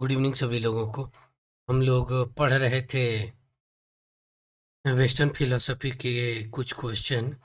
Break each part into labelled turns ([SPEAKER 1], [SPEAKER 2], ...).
[SPEAKER 1] Good evening सभी लोगों को। हम लोग पढ़ रहे थे वेस्टर्न फिलोसफी के कुछ क्वेश्चन।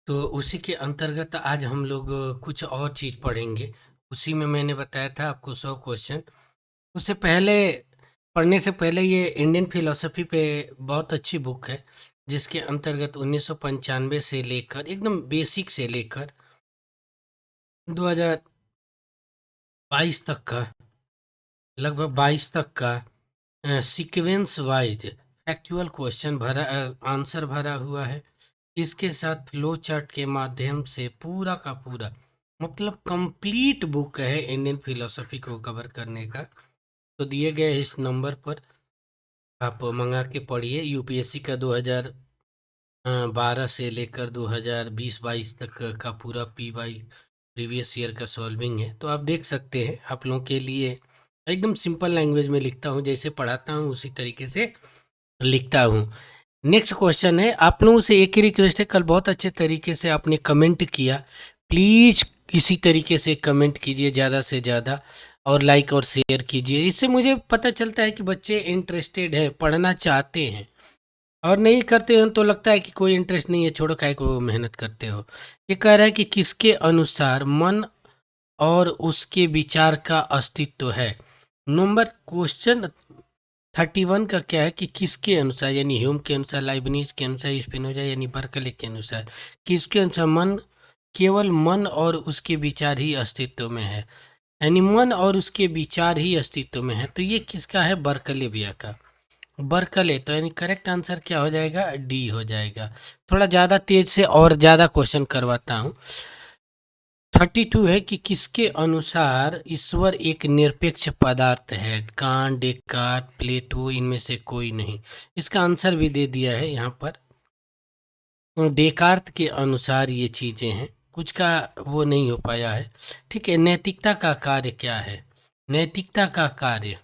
[SPEAKER 1] तो उसी के अंतर्गत आज हम लोग कुछ और चीज़ पढ़ेंगे। उसी में मैंने बताया था आपको 100 क्वेश्चन। उससे पहले पढ़ने से पहले ये इंडियन फिलोसफी पे बहुत अच्छी बुक है, जिसके अंतर्गत 1995 से लेकर एकदम बेसिक से लेकर 2022 तक का, लगभग 22 तक का sequence wise factual question answer भरा हुआ है। इसके साथ फ्लो चार्ट के माध्यम से पूरा का पूरा मतलब कंप्लीट बुक है इंडियन फिलोसफी को कवर करने का। तो दिए गए इस नंबर पर आप मंगा के पढ़िए। यूपीएससी का 2012 से लेकर 2020-22 तक का पूरा पीवाई प्रीवियस ईयर का सॉल्विंग है। तो आप देख सकते हैं, आप लोगों के लिए एकदम सिंपल लैंग्वेज में लिखता हूँ, जैसे पढ़ाता हूँ उसी तरीके से लिखता हूँ। नेक्स्ट क्वेश्चन है, आप लोगों से एक ही रिक्वेस्ट है, कल बहुत अच्छे तरीके से आपने कमेंट किया, प्लीज़ इसी तरीके से कमेंट कीजिए ज़्यादा से ज़्यादा, और लाइक और शेयर कीजिए। इससे मुझे पता चलता है कि बच्चे इंटरेस्टेड है, पढ़ना चाहते हैं। और नहीं करते हैं तो लगता है कि कोई इंटरेस्ट नहीं है, छोड़ो काहे को मेहनत करते हो। ये कह रहा है कि किसके अनुसार मन और उसके विचार का अस्तित्व है। नंबर क्वेश्चन 31 का क्या है कि किसके अनुसार, यानी ह्यूम के अनुसार, लाइबनिज के अनुसार, स्पिनोजा यानी बर्कले के अनुसार, किसके अनुसार मन, केवल मन और उसके विचार ही अस्तित्व में है, यानी मन और उसके विचार ही अस्तित्व में है। तो ये किसका है? बर्कले भैया का। बर्कले, तो यानी करेक्ट आंसर क्या हो जाएगा? डी हो जाएगा। थोड़ा ज़्यादा तेज से और ज़्यादा क्वेश्चन करवाता हूँ। 32 है कि किसके अनुसार ईश्वर एक निरपेक्ष पदार्थ है? कांट, डेकार्ट, प्लेटो, इनमें से कोई नहीं। इसका आंसर भी दे दिया है यहाँ पर। डेकार्त के अनुसार ये चीज़ें हैं, कुछ का वो नहीं हो पाया है। ठीक है, नैतिकता का कार्य क्या है? नैतिकता का कार्य,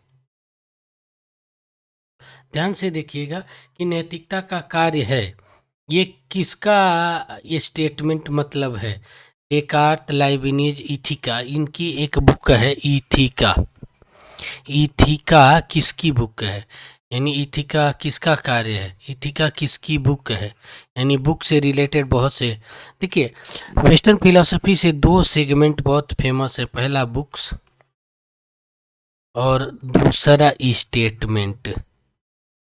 [SPEAKER 1] ध्यान से देखिएगा कि नैतिकता का कार्य है, ये किसका ये स्टेटमेंट मतलब है? डेकार्त, लाइबनिज, इथिका, इनकी एक बुक है इथिका। इथिका किसकी बुक है? यानी इथिका किसका कार्य है? इथिका किसकी बुक है? यानी बुक से रिलेटेड बहुत से, देखिए वेस्टर्न फिलोसफी से दो सेगमेंट बहुत फेमस है, पहला बुक्स और दूसरा स्टेटमेंट।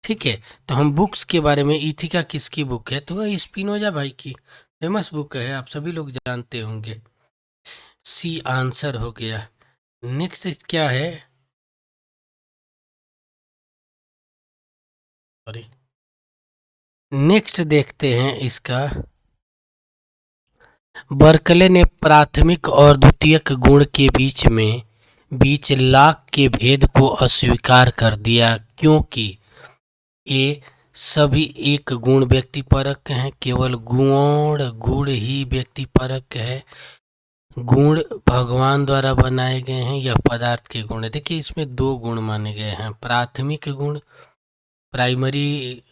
[SPEAKER 1] ठीक है, तो हम बुक्स के बारे में, इथिका किसकी बुक है? तो वह स्पिनोजा भाई की फेमस बुक है, आप सभी लोग जानते होंगे। सी आंसर हो गया। नेक्स्ट क्या है? सॉरी, नेक्स्ट देखते हैं इसका। बर्कले ने प्राथमिक और द्वितीयक गुण के बीच लाक के भेद को अस्वीकार कर दिया, क्योंकि ये सभी एक गुण व्यक्तिपरक हैं, केवल गुण ही व्यक्तिपरक है। गुण भगवान द्वारा बनाए गए हैं या पदार्थ के गुण है। देखिए इसमें दो गुण माने गए हैं, प्राथमिक गुण, प्राइमरी,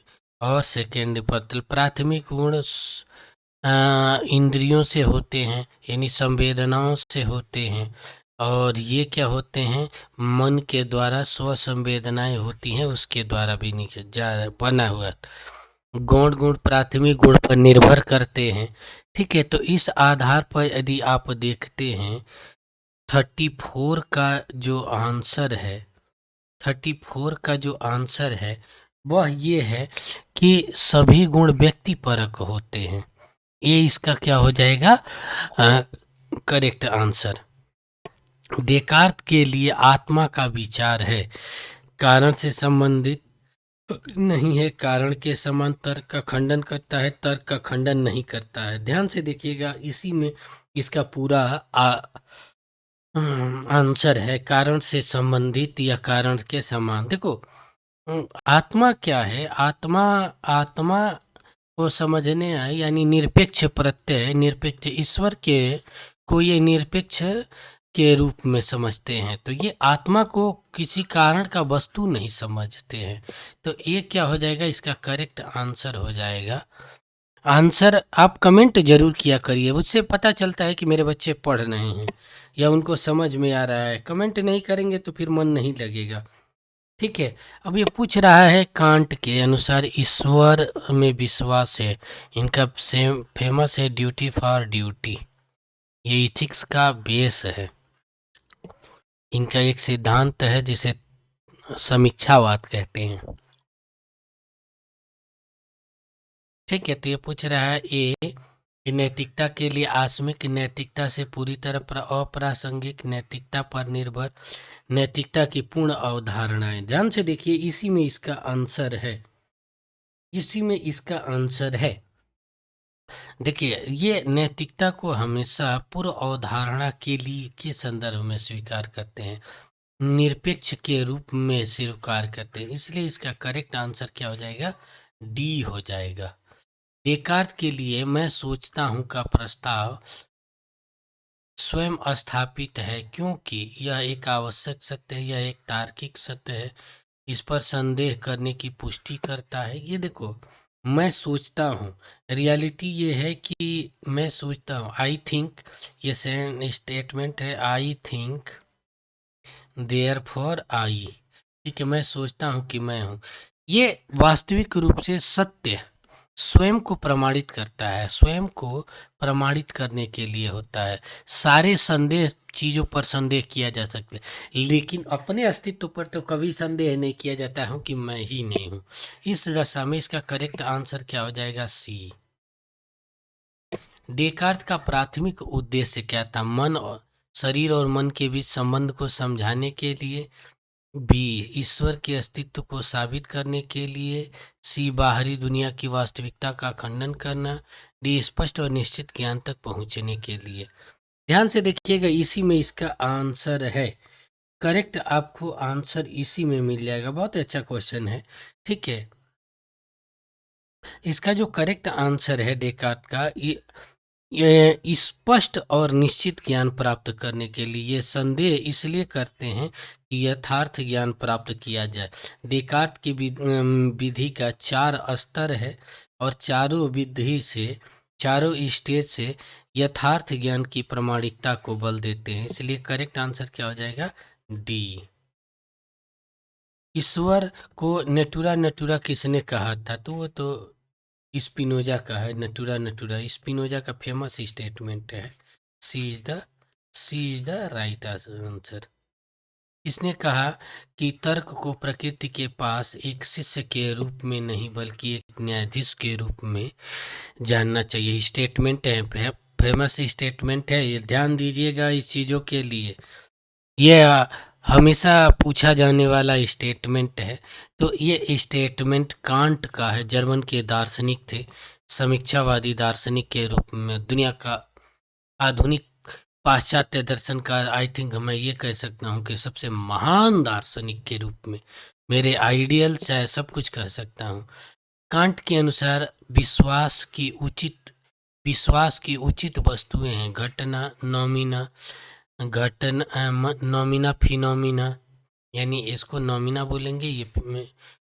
[SPEAKER 1] और सेकेंड। मतलब प्राथमिक गुण इंद्रियों से होते हैं, यानी संवेदनाओं से होते हैं, और ये क्या होते हैं? मन के द्वारा स्व संवेदनाएं होती हैं, उसके द्वारा भी बना हुआ। गौण गुण प्राथमिक गुण पर निर्भर करते हैं। ठीक है, तो इस आधार पर यदि आप देखते हैं 34 का जो आंसर है, 34 का जो आंसर है वह ये है कि सभी गुण व्यक्तिपरक होते हैं। ये इसका क्या हो जाएगा? Correct answer. डेकार्त के लिए आत्मा का विचार है, कारण से संबंधित नहीं है, कारण के समान तर्क का खंडन करता है, तर्क का खंडन नहीं करता है। ध्यान से देखिएगा, इसी में इसका पूरा आंसर है, कारण से संबंधित या कारण के समान। देखो आत्मा क्या है? आत्मा, आत्मा को समझने आए, यानी निरपेक्ष प्रत्यय, निरपेक्ष ईश्वर के को ये निरपेक्ष के रूप में समझते हैं। तो ये आत्मा को किसी कारण का वस्तु नहीं समझते हैं। तो ये क्या हो जाएगा? इसका करेक्ट आंसर हो जाएगा। आंसर आप कमेंट जरूर किया करिए, उससे पता चलता है कि मेरे बच्चे पढ़ रहे हैं। या उनको समझ में आ रहा है? कमेंट नहीं करेंगे तो फिर मन नहीं लगेगा। ठीक है, अब ये पूछ रहा है कांट के अनुसार ईश्वर में विश्वास है, इनका सेम फेमस है ड्यूटी फॉर ड्यूटी, ये इथिक्स का बेस है। इनका एक सिद्धांत है जिसे समीक्षावाद कहते हैं। ठीक है, तो ये पूछ रहा है कि नैतिकता के लिए आश्रमिक नैतिकता से पूरी तरह अप्रासंगिक नैतिकता पर निर्भर नैतिकता की पूर्ण अवधारणाएं। ध्यान से देखिए, इसी में इसका आंसर है, इसी में इसका आंसर है। देखिए, ये नैतिकता को हमेशा पूर्व अवधारणा के लिए के संदर्भ में स्वीकार करते हैं, निरपेक्ष के रूप में स्वीकार करते हैं, इसलिए इसका करेक्ट आंसर क्या हो जाएगा? डी हो जाएगा। डेकार्त के लिए मैं सोचता हूँ का प्रस्ताव स्वयं स्थापित है क्योंकि यह एक आवश्यक सत्य है, यह एक तार्किक सत्य है, इस पर संदेह करने की पुष्टि करता है। ये देखो, मैं सोचता हूँ, रियलिटी ये है कि मैं सोचता हूँ, आई थिंक, ये स्टेटमेंट है, आई थिंक देयरफॉर आई। ठीक है, मैं सोचता हूँ कि मैं हूँ, ये वास्तविक रूप से सत्य स्वयं को प्रमाणित करता है, स्वयं को प्रमाणित करने के लिए होता है। सारे संदेह चीज़ों पर संदेह किया जा सकता है, लेकिन अपने अस्तित्व पर तो कभी संदेह नहीं किया जाता है कि मैं ही नहीं हूँ। इस दशा में इसका करेक्ट आंसर क्या हो जाएगा? सी। डेकार्त का प्राथमिक उद्देश्य क्या था? मन और शरीर और मन के बीच संबंध को समझाने के लिए, बी ईश्वर के अस्तित्व को साबित करने के लिए, सी बाहरी दुनिया की वास्तविकता का खंडन करना, डी स्पष्ट और निश्चित ज्ञान तक पहुंचने के लिए। ध्यान से देखिएगा, इसी में इसका आंसर है। करेक्ट आपको आंसर इसी में मिल जाएगा। बहुत अच्छा क्वेश्चन है। ठीक है, इसका जो करेक्ट आंसर है डेकार्त का, ये स्पष्ट और निश्चित ज्ञान प्राप्त करने के लिए संदेह इसलिए करते हैं कि यथार्थ ज्ञान प्राप्त किया जाए। डेकार्त की विधि का 4 स्तर है और चारों विधि से, चारों स्टेज से यथार्थ ज्ञान की प्रामाणिकता को बल देते हैं, इसलिए करेक्ट आंसर क्या हो जाएगा? डी। ईश्वर को नेटुरा नेटुरा किसने कहा था? तो वो तो स्पिनोजा का है, नेटुरा नेटुरा स्पिनोजा का फेमस स्टेटमेंट है। सी इज द राइट आंसर। इसने कहा कि तर्क को प्रकृति के पास एक शिष्य के रूप में नहीं बल्कि एक न्यायाधीश के रूप में जानना चाहिए। स्टेटमेंट है, फेमस स्टेटमेंट है, ये ध्यान दीजिएगा इस चीज़ों के लिए। ये हमेशा पूछा जाने वाला स्टेटमेंट है। तो ये स्टेटमेंट कांट का है, जर्मन के दार्शनिक थे, समीक्षावादी दार्शनिक के रूप में दुनिया का आधुनिक पाश्चात्य दर्शन का, आई थिंक मैं ये कह सकता हूँ कि सबसे महान दार्शनिक के रूप में, मेरे आइडियल चाहे सब कुछ कह सकता हूँ। कांट के अनुसार विश्वास की उचित वस्तुएं हैं घटना, नॉमिना, नॉमिना, फिनोमिना, यानी इसको नॉमिना बोलेंगे, ये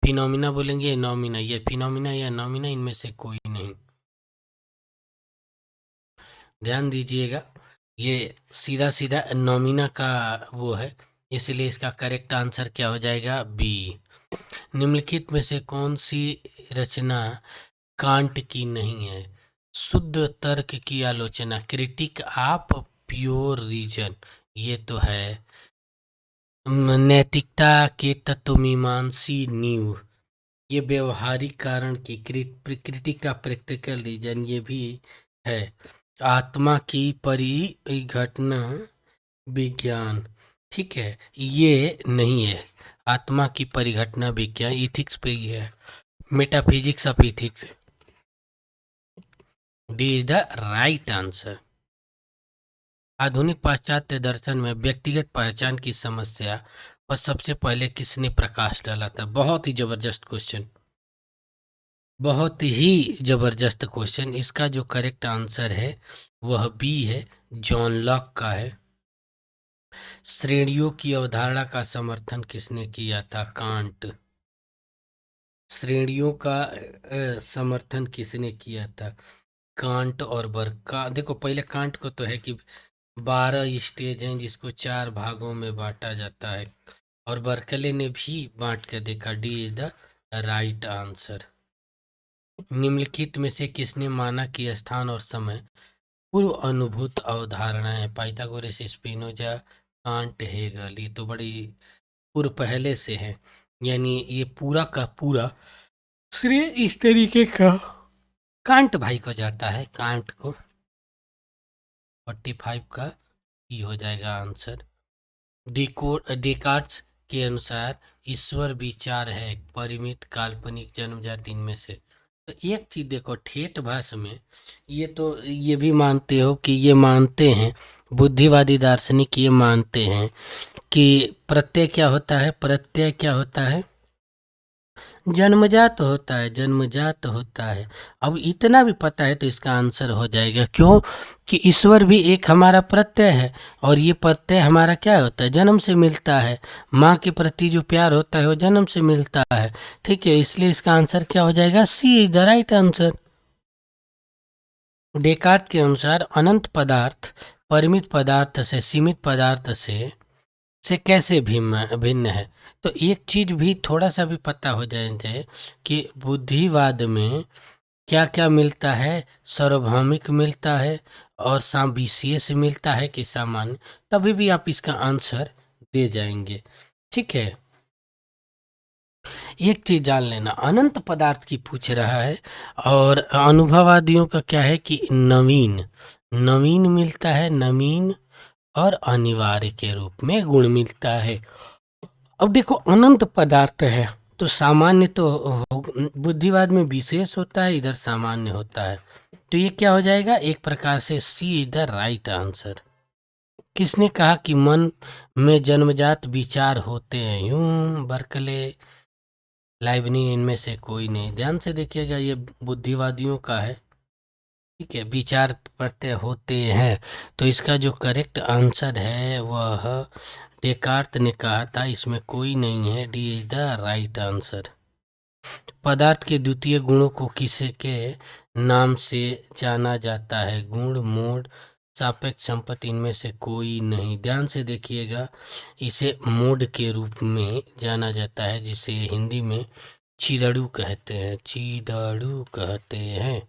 [SPEAKER 1] फिनोमिना बोलेंगे, ये नॉमिना, ये फिनोमिना या नॉमिना, इनमें से कोई नहीं। ध्यान दीजिएगा, ये सीधा सीधा नॉमिना का वो है, इसलिए इसका करेक्ट आंसर क्या हो जाएगा? बी। निम्नलिखित में से कौन सी रचना कांट की नहीं है? शुद्ध तर्क की आलोचना, क्रिटिक ऑफ प्योर रीजन, ये तो है। नैतिकता के तत्वमीमांसी नींव, ये व्यवहारिक कारण की क्रिटिक का प्रैक्टिकल रीजन, ये भी है। आत्मा की परिघटना विज्ञान, ठीक है, ये नहीं है। आत्मा की परिघटना विज्ञान इथिक्स पे ही है, metaphysics of ethics. D is the right answer. आधुनिक पाश्चात्य दर्शन में व्यक्तिगत पहचान की समस्या पर सबसे पहले किसने प्रकाश डाला था? बहुत ही जबरदस्त क्वेश्चन, बहुत ही जबरदस्त क्वेश्चन। इसका जो करेक्ट आंसर है वह बी है, जॉन लॉक का है। श्रेणियों की अवधारणा का समर्थन किसने किया था? कांट। श्रेणियों का समर्थन किसने किया था? कांट और बर्ग का। देखो, पहले कांट को तो है कि 12 स्टेज हैं जिसको 4 भागों में बांटा जाता है, और बर्कले ने भी बांट कर देखा। D is the right answer. निम्नलिखित में से किसने माना कि स्थान और समय पूर्व अनुभूत अवधारणा है? Pythagoras, Spinoza, can't, Hegel. ये तो बड़ी पूर्व पहले से है, यानी ये पूरा का पूरा श्रेय इस तरीके का कांट भाई को जाता है। कांट को 45 का ही हो जाएगा आंसर। डेकार्ट्स के अनुसार ईश्वर विचार है परिमित, काल्पनिक, जन्मजात, इनमें से। तो एक चीज देखो, ठेठ भाषा में ये तो ये भी मानते हो कि ये मानते हैं, बुद्धिवादी दार्शनिक ये मानते हैं कि प्रत्यय क्या होता है? प्रत्यय क्या होता है? जन्मजात होता है, जन्मजात होता है। अब इतना भी पता है तो इसका आंसर हो जाएगा। क्यों? कि ईश्वर भी एक हमारा प्रत्यय है, और ये प्रत्यय हमारा क्या होता है? जन्म से मिलता है। माँ के प्रति जो प्यार होता है वो जन्म से मिलता है। ठीक है, इसलिए इसका आंसर क्या हो जाएगा? C is the right answer. Descartes के अनुसार अनंत पदार्थ परिमित पदार्थ से, सीमित पदार्थ से कैसे भिन्न भिन्न है? तो एक चीज भी थोड़ा सा भी पता हो जाए चाहिए कि बुद्धिवाद में क्या क्या मिलता है। सार्वभौमिक मिलता है और विशेष मिलता है कि सामान्य, तभी भी आप इसका आंसर दे जाएंगे। ठीक है, एक चीज जान लेना, अनंत पदार्थ की पूछ रहा है, और अनुभववादियों का क्या है कि नवीन नवीन मिलता है, नवीन और अनिवार्य के रूप में गुण मिलता है। अब देखो, अनंत पदार्थ है तो सामान्य तो बुद्धिवाद में विशेष होता है, इधर सामान्य होता है। तो ये क्या हो जाएगा? एक प्रकार से सी इज द राइट आंसर। किसने कहा कि मन में जन्मजात विचार होते हैं? यूं, बर्कले, लाइबनिज, इनमें से कोई नहीं। ध्यान से देखिएगा, ये बुद्धिवादियों का है। ठीक है, विचार प्रत्यय होते हैं, तो इसका जो करेक्ट आंसर है वह डेकार्त ने कहा था, इसमें कोई नहीं है। D is the right answer. पदार्थ के द्वितीय गुणों को किसी के नाम से जाना जाता है? गुण, मोड, सापेक्ष, संपत्ति, इनमें से कोई नहीं। ध्यान से देखिएगा, इसे मोड के रूप में जाना जाता है, जिसे हिंदी में चीदड़ू कहते हैं, चीदड़ू कहते हैं।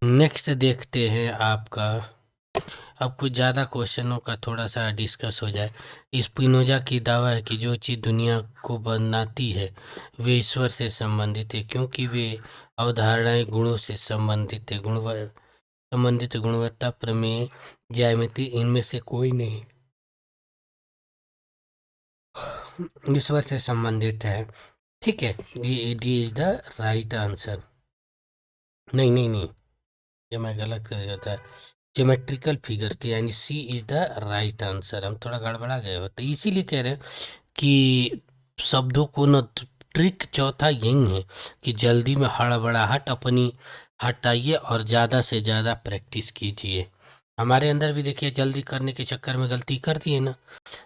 [SPEAKER 1] नेक्स्ट देखते हैं आपका। अब कुछ ज़्यादा क्वेश्चनों का थोड़ा सा डिस्कस हो जाए। स्पिनोजा की दावा है कि जो चीज़ दुनिया को बनाती है वे ईश्वर से संबंधित है, क्योंकि वे अवधारणाएं गुणों से संबंधित है। संबंधित गुणवत्ता, प्रमेय, ज्यामिति, इनमें से कोई नहीं ईश्वर से संबंधित है। ठीक है, D is the right answer. नहीं नहीं नहीं, ये मैं गलत कर दिया था। ज्योमेट्रिकल फिगर के, यानी सी इज द राइट आंसर। हम थोड़ा गड़बड़ा गए हो, तो इसीलिए कह रहे हैं कि शब्दों को न, ट्रिक चौथा यही है कि जल्दी में हड़बड़ाहट अपनी हटाइए और ज़्यादा से ज़्यादा प्रैक्टिस कीजिए। हमारे अंदर भी देखिए, जल्दी करने के चक्कर में गलती कर दिए ना।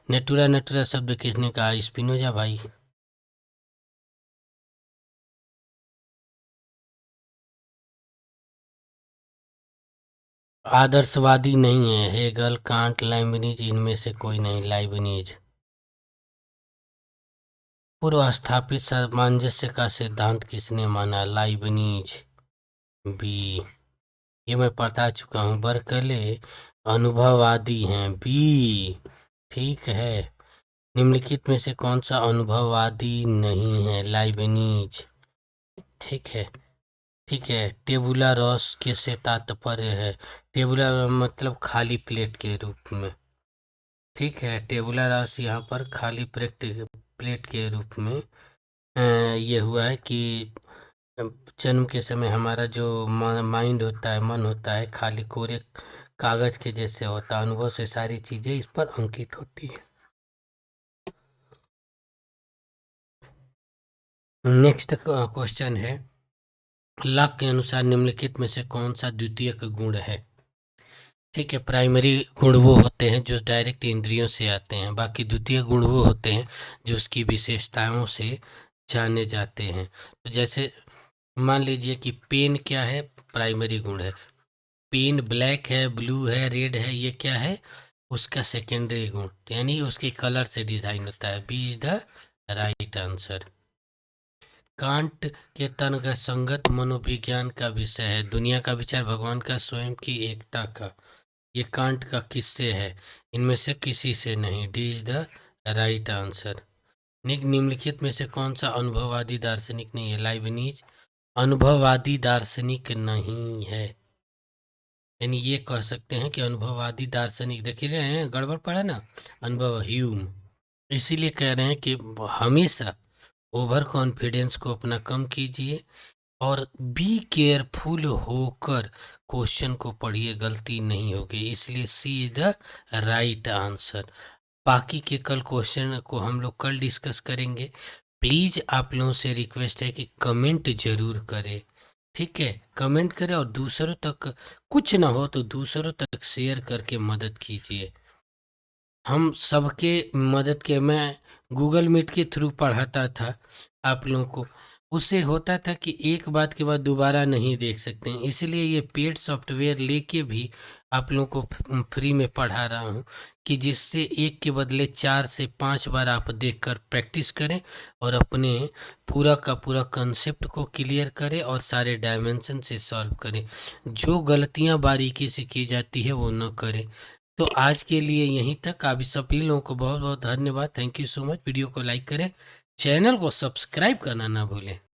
[SPEAKER 1] नेटुरा नेटुरा शब्द किसने कहा? स्पिनोजा भाई। आदर्शवादी नहीं है, हेगल, कांट, लाइबनिज, इनमें से कोई नहीं। लाइबनिज। पूर्व स्थापित सामंजस्य का सिद्धांत किसने माना? लाइबनिज। बी, ये मैं पढ़ा चुका हूँ। बर्कले अनुभववादी हैं। बी, ठीक है। निम्नलिखित में से कौन सा अनुभववादी नहीं है? लाइबनिज। ठीक है, ठीक है। टेबुला रॉस के से तात्पर्य है? टेबुला मतलब खाली प्लेट के रूप में। ठीक है, टेबुला रॉस यहाँ पर खाली प्लेट प्लेट के रूप में ये हुआ है कि जन्म के समय हमारा जो माइंड होता है, मन होता है, खाली कोरे कागज के जैसे होता है। अनुभव से सारी चीजें इस पर अंकित होती है। नेक्स्ट क्वेश्चन है, लॉक के अनुसार निम्नलिखित में से कौन सा द्वितीयक गुण है? ठीक है, प्राइमरी गुण वो होते हैं जो डायरेक्ट इंद्रियों से आते हैं। बाकी द्वितीय गुण वो होते हैं जो उसकी विशेषताओं से जाने जाते हैं। तो जैसे मान लीजिए कि पेन क्या है? प्राइमरी गुण है। पेन ब्लैक है, ब्लू है, रेड है, ये क्या है? उसका सेकेंडरी गुण, यानी उसके कलर से डिजाइन होता है। B is the right answer. Kant के तर्क संगत मनोविज्ञान का विषय है। दुनिया का विचार भगवान का स्वयं की एकता का। ये कांट का किससे है? इनमें से किसी से नहीं। D is the right answer. निम्नलिखित में से कौन सा अनुभववादी दार्शनिक नहीं है? लाइबनिज अनुभववादी दार्शनिक नहीं है, यानी ये कह सकते हैं कि अनुभववादी दार्शनिक, देख रहे हैं गड़बड़ पड़ा ना, अनुभव ह्यूम। इसीलिए कह रहे हैं कि हमेशा ओवर कॉन्फिडेंस को अपना कम कीजिए और बी केयरफुल होकर क्वेश्चन को पढ़िए, गलती नहीं होगी। इसलिए सी इज द राइट आंसर। बाकी के कल क्वेश्चन को हम लोग कल डिस्कस करेंगे। प्लीज़ आप लोगों से रिक्वेस्ट है कि कमेंट जरूर करें, ठीक है? कमेंट करें और दूसरों तक, कुछ ना हो तो दूसरों तक शेयर करके मदद कीजिए। हम सबके मदद के, मैं गूगल मीट के थ्रू पढ़ाता था आप लोगों को। उससे होता था कि एक बात के बाद दोबारा नहीं देख सकते हैं, इसलिए ये पेड सॉफ्टवेयर लेके भी आप लोगों को फ्री में पढ़ा रहा हूँ कि जिससे एक के बदले 4 से 5 बार आप देखकर प्रैक्टिस करें और अपने पूरा का पूरा कंसेप्ट को क्लियर करें और सारे डायमेंशन से सॉल्व करें। जो गलतियाँ बारीकी से की जाती है वो न करें। तो आज के लिए यहीं तक। आप सभी लोगों को बहुत बहुत धन्यवाद। Thank you so much. Video को लाइक करें, चैनल को सब्सक्राइब करना ना भूलें।